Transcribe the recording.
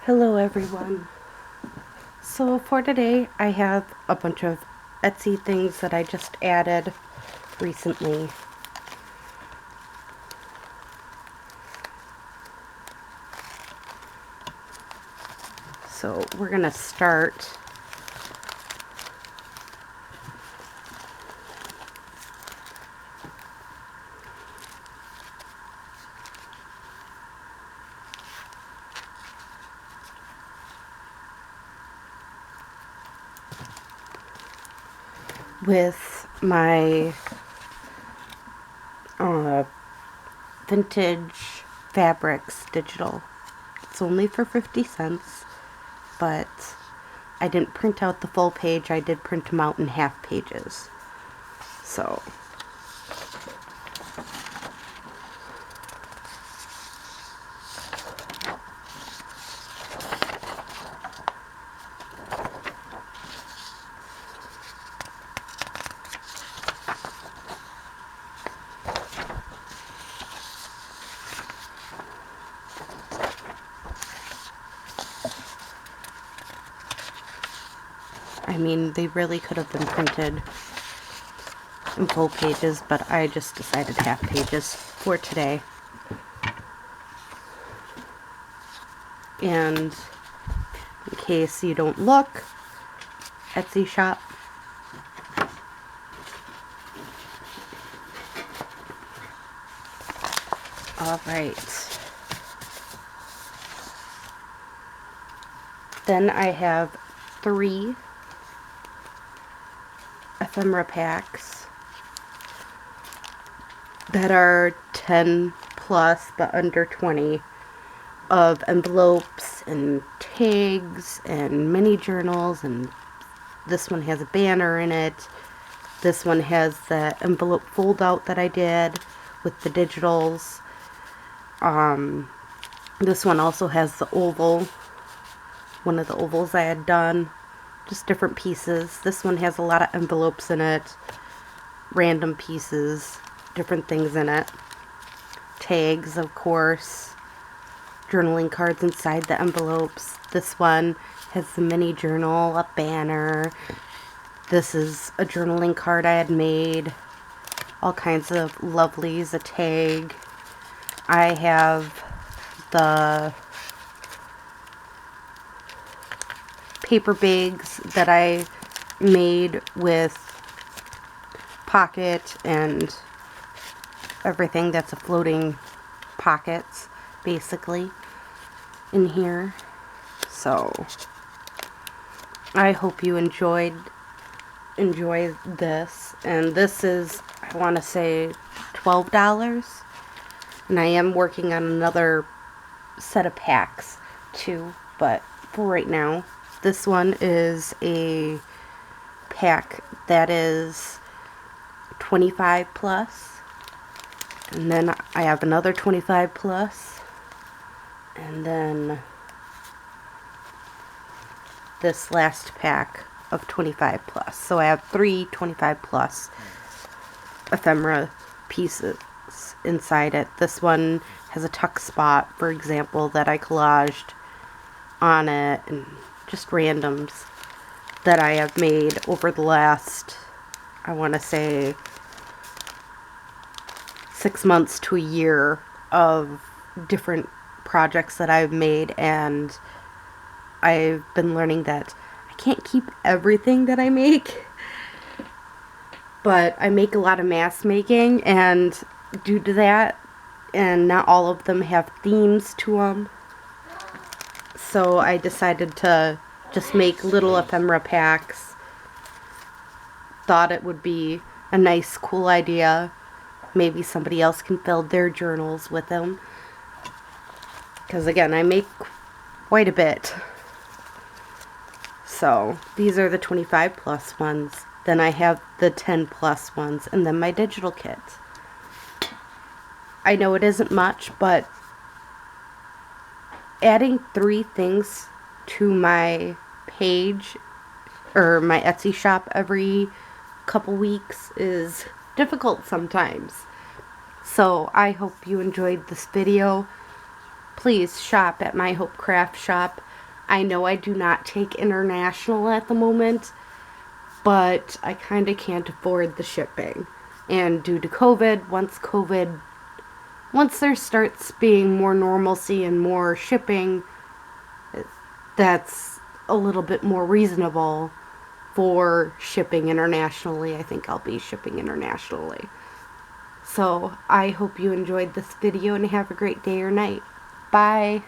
Hello everyone. So for today I have a bunch of Etsy things that I just added recently. So we're gonna start with my vintage fabrics digital. It's only for 50 cents, but I didn't print out the full page. I did print them out in half pages. So I mean, they really could have been printed in full pages, but I just decided half pages for today. And in case you don't look, Etsy shop. Alright. Then I have 3 ephemera packs that are 10 plus but under 20 of envelopes and tags and mini journals, and this one has a banner in it. This one has the envelope fold out that I did with the digitals. This one also has the oval, one of the ovals I had done, just different pieces. This one has a lot of envelopes in it, random pieces, different things in it. Tags, of course, journaling cards inside the envelopes. This one has the mini journal, a banner. This is a journaling card I had made, all kinds of lovelies, a tag. I have the paper bags that I made with pocket and everything that's a floating pockets basically in here. So I hope you enjoy this, and this is, I want to say, $12, and I am working on another set of packs too, but for right now this one is a pack that is 25 plus, and then I have another 25 plus, and then this last pack of 25 plus. So I have 3 25 plus ephemera pieces inside it. This one has a tuck spot, for example, that I collaged on it, and just randoms that I have made over the last, I want to say, 6 months to a year of different projects that I've made, and I've been learning that I can't keep everything that I make, but I make a lot of mass making, and due to that, and not all of them have themes to them, so I decided to just make little ephemera packs. Thought it would be a nice, cool idea. Maybe somebody else can fill their journals with them, because again, I make quite a bit. So these are the 25 plus ones. Then I have the 10 plus ones, and then my digital kit. I know it isn't much, but adding 3 things to my page or my Etsy shop every couple weeks is difficult sometimes. So I hope you enjoyed this video. Please shop at My Hope Craft Shop. I know I do not take international at the moment, but I kind of can't afford the shipping. And due to once there starts being more normalcy and more shipping, that's a little bit more reasonable for shipping internationally. I think I'll be shipping internationally. So I hope you enjoyed this video and have a great day or night. Bye.